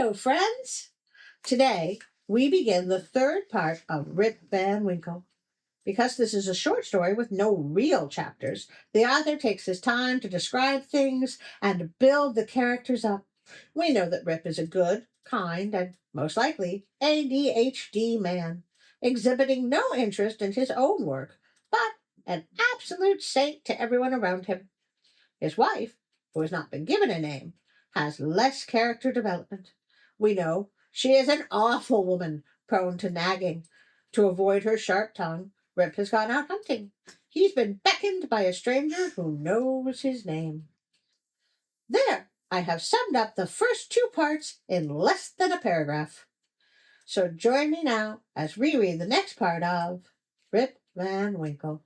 Hello, friends! Today, we begin the third part of Rip Van Winkle. Because this is a short story with no real chapters, the author takes his time to describe things and build the characters up. We know that Rip is a good, kind, and most likely ADHD man, exhibiting no interest in his own work, but an absolute saint to everyone around him. His wife, who has not been given a name, has less character development. We know she is an awful woman, prone to nagging. To avoid her sharp tongue, Rip has gone out hunting. He's been beckoned by a stranger who knows his name. There, I have summed up the first two parts in less than a paragraph. So join me now as we read the next part of Rip Van Winkle.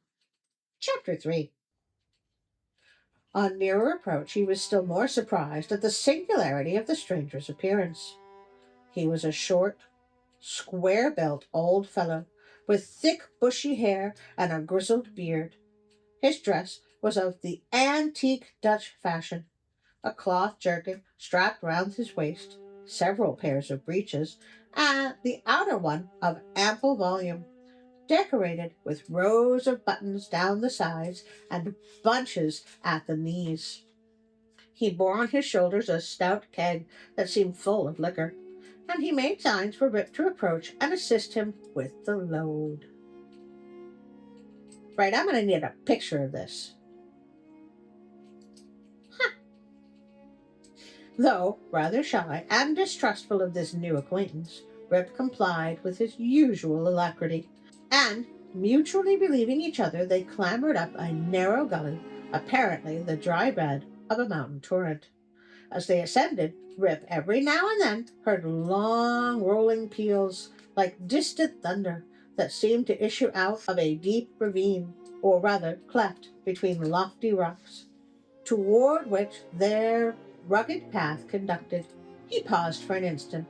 Chapter 3. On nearer approach, he was still more surprised at the singularity of the stranger's appearance. He was a short, square-built old fellow, with thick bushy hair and a grizzled beard. His dress was of the antique Dutch fashion, a cloth jerkin strapped round his waist, several pairs of breeches, and the outer one of ample volume, decorated with rows of buttons down the sides and bunches at the knees. He bore on his shoulders a stout keg that seemed full of liquor, and he made signs for Rip to approach and assist him with the load. Right, I'm going to need a picture of this. Though rather shy and distrustful of this new acquaintance, Rip complied with his usual alacrity, and, mutually relieving each other, they clambered up a narrow gully, apparently the dry bed of a mountain torrent. As they ascended, Rip every now and then heard long rolling peals, like distant thunder, that seemed to issue out of a deep ravine, or rather cleft between lofty rocks, toward which their rugged path conducted. He paused for an instant,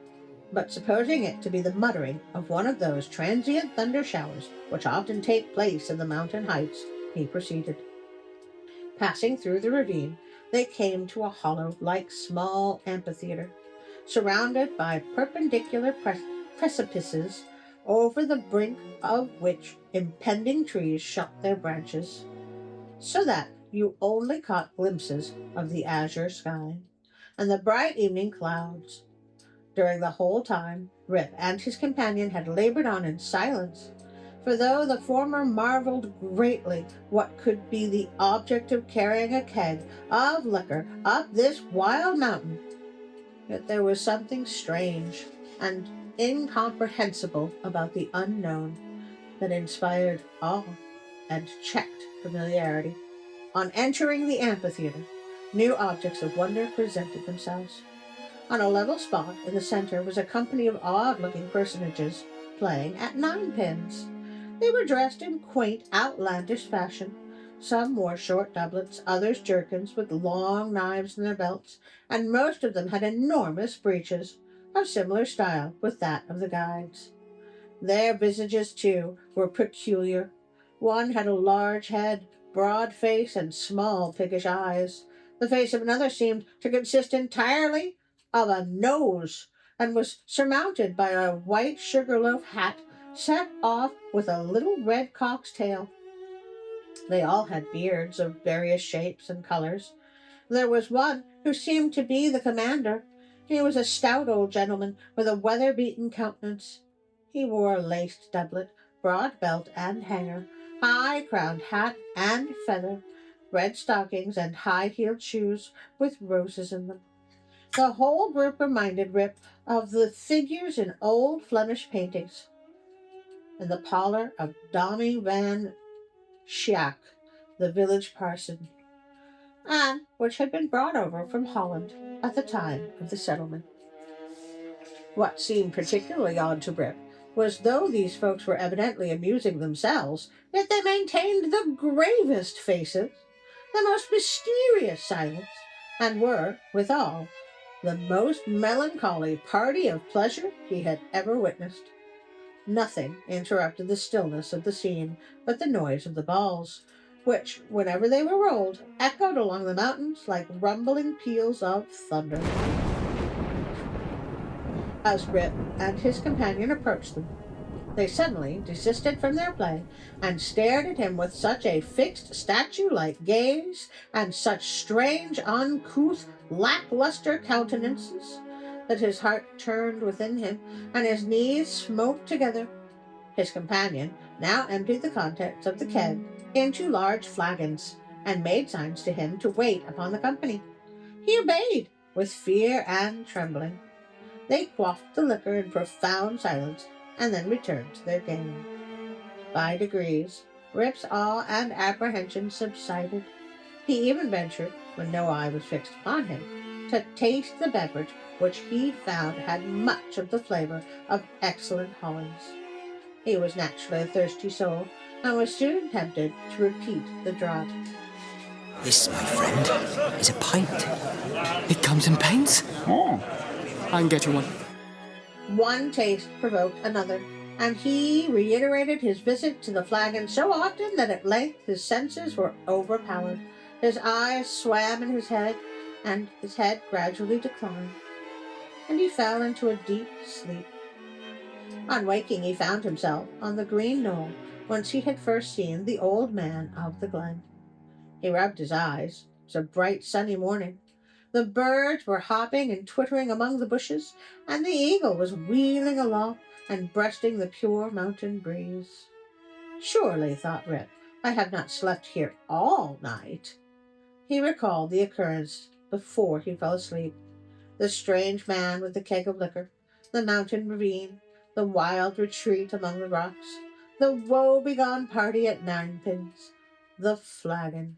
but supposing it to be the muttering of one of those transient thunder showers which often take place in the mountain heights, he proceeded. Passing through the ravine, they came to a hollow like small amphitheater, surrounded by perpendicular precipices, over the brink of which impending trees shot their branches, so that you only caught glimpses of the azure sky and the bright evening clouds. During the whole time, Rip and his companion had labored on in silence, for though the former marveled greatly what could be the object of carrying a keg of liquor up this wild mountain, yet there was something strange and incomprehensible about the unknown that inspired awe and checked familiarity. On entering the amphitheater, new objects of wonder presented themselves. On a level spot in the center was a company of odd-looking personages playing at ninepins. They were dressed in quaint, outlandish fashion. Some wore short doublets, others jerkins with long knives in their belts, and most of them had enormous breeches, of similar style with that of the guides. Their visages, too, were peculiar. One had a large head, broad face, and small piggish eyes. The face of another seemed to consist entirely of a nose, and was surmounted by a white sugar-loaf hat set off with a little red cock's tail. They all had beards of various shapes and colors. There was one who seemed to be the commander. He was a stout old gentleman with a weather-beaten countenance. He wore a laced doublet, broad belt and hanger, high-crowned hat and feather, red stockings, and high-heeled shoes with roses in them. The whole group reminded Rip of the figures in old Flemish paintings in the parlor of Dommy van Schaik, the village parson, and which had been brought over from Holland at the time of the settlement. What seemed particularly odd to Rip was, though these folks were evidently amusing themselves, yet they maintained the gravest faces, the most mysterious silence, and were, withal, the most melancholy party of pleasure he had ever witnessed. Nothing interrupted the stillness of the scene but the noise of the balls, which, whenever they were rolled, echoed along the mountains like rumbling peals of thunder. As Rip and his companion approached them, they suddenly desisted from their play and stared at him with such a fixed statue-like gaze and such strange, uncouth, lackluster countenances that his heart turned within him and his knees smote together. His companion now emptied the contents of the keg into large flagons and made signs to him to wait upon the company. He obeyed with fear and trembling. They quaffed the liquor in profound silence and then returned to their game. By degrees, Rip's awe and apprehension subsided. He even ventured, when no eye was fixed upon him, to taste the beverage which he found had much of the flavor of excellent Hollands. He was naturally a thirsty soul, and was soon tempted to repeat the draught. This, my friend, is a pint. It comes in pints. Oh, I can get you one. One taste provoked another, and he reiterated his visit to the flagon so often that at length his senses were overpowered. His eyes swam in his head, and his head gradually declined, and he fell into a deep sleep. On waking, he found himself on the green knoll whence he had first seen the old man of the glen. He rubbed his eyes. It was a bright sunny morning. The birds were hopping and twittering among the bushes, and the eagle was wheeling aloft and breasting the pure mountain breeze. Surely, thought Rip, I have not slept here all night. He recalled the occurrence before he fell asleep. The strange man with the keg of liquor, the mountain ravine, the wild retreat among the rocks, the woe-begone party at ninepins, the flagon.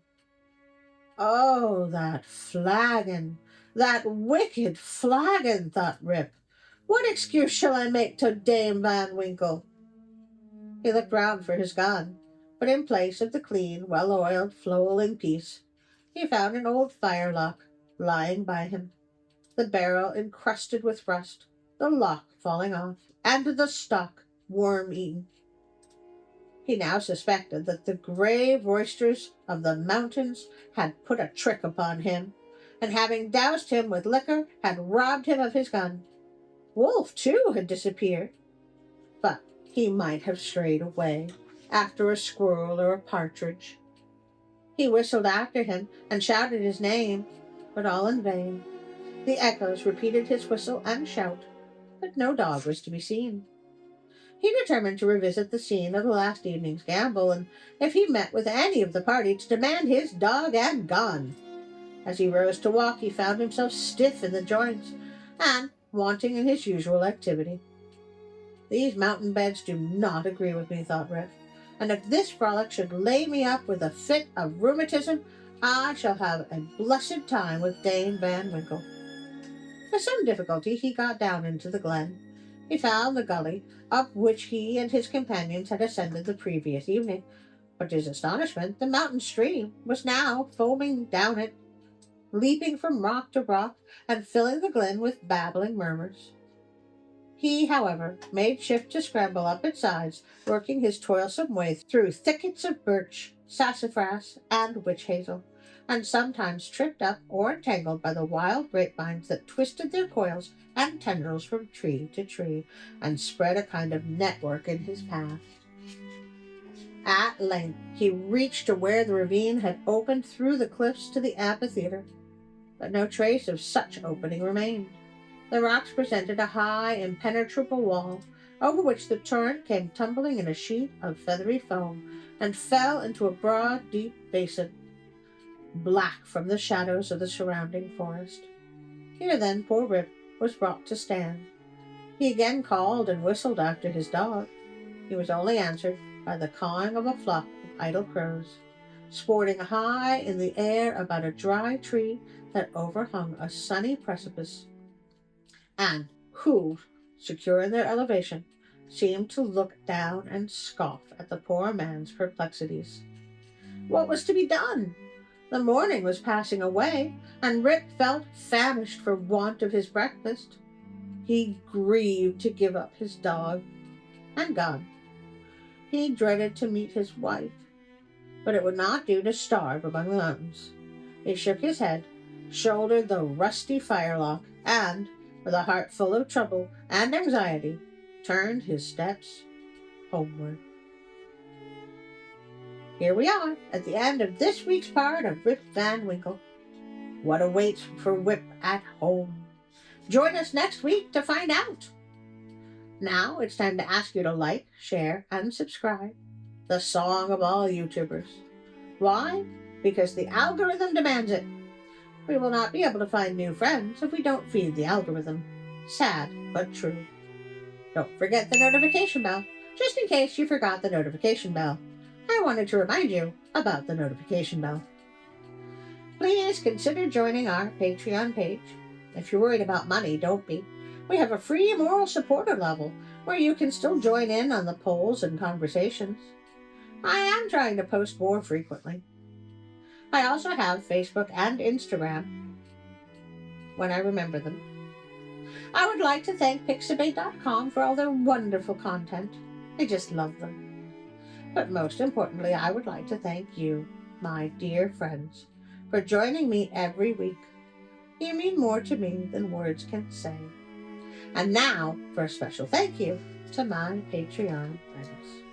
Oh, that flagon! That wicked flagon, thought Rip. What excuse shall I make to Dame Van Winkle? He looked round for his gun, but in place of the clean, well-oiled, flowing piece, he found an old firelock lying by him, the barrel encrusted with rust, the lock falling off, and the stock worm-eaten. He now suspected that the grave roisters of the mountains had put a trick upon him, and having doused him with liquor, had robbed him of his gun. Wolf, too, had disappeared, but he might have strayed away after a squirrel or a partridge. He whistled after him and shouted his name, but all in vain. The echoes repeated his whistle and shout, but no dog was to be seen. He determined to revisit the scene of the last evening's gamble, and if he met with any of the party, to demand his dog and gun. As he rose to walk, he found himself stiff in the joints, and wanting in his usual activity. These mountain beds do not agree with me, thought Rip, and if this frolic should lay me up with a fit of rheumatism, I shall have a blessed time with Dame Van Winkle. With some difficulty he got down into the glen. He found the gully up which he and his companions had ascended the previous evening, but to his astonishment the mountain stream was now foaming down it, leaping from rock to rock, and filling the glen with babbling murmurs. He, however, made shift to scramble up its sides, working his toilsome way through thickets of birch, sassafras, and witch hazel, and sometimes tripped up or entangled by the wild grapevines that twisted their coils and tendrils from tree to tree, and spread a kind of network in his path. At length he reached to where the ravine had opened through the cliffs to the amphitheatre, but no trace of such opening remained. The rocks presented a high, impenetrable wall, over which the torrent came tumbling in a sheet of feathery foam, and fell into a broad, deep basin, black from the shadows of the surrounding forest. Here, then, poor Rip was brought to stand. He again called and whistled after his dog. He was only answered by the cawing of a flock of idle crows, sporting high in the air about a dry tree that overhung a sunny precipice, and who, secure in their elevation, seemed to look down and scoff at the poor man's perplexities. What was to be done? The morning was passing away, and Rip felt famished for want of his breakfast. He grieved to give up his dog and gun. He dreaded to meet his wife, but it would not do to starve among the mountains. He shook his head, shouldered the rusty firelock, and, with a heart full of trouble and anxiety, turned his steps homeward. Here we are at the end of this week's part of Rip Van Winkle. What awaits for Whip at home? Join us next week to find out. Now it's time to ask you to like, share, and subscribe. The song of all YouTubers. Why? Because the algorithm demands it. We will not be able to find new friends if we don't feed the algorithm. Sad, but true. Don't forget the notification bell, just in case you forgot the notification bell. I wanted to remind you about the notification bell. Please consider joining our Patreon page. If you're worried about money, don't be. We have a free moral supporter level where you can still join in on the polls and conversations. I am trying to post more frequently. I also have Facebook and Instagram when I remember them. I would like to thank Pixelboom.com for all their wonderful content. I just love them. But most importantly, I would like to thank you, my dear friends, for joining me every week. You mean more to me than words can say. And now for a special thank you to my Patreon friends.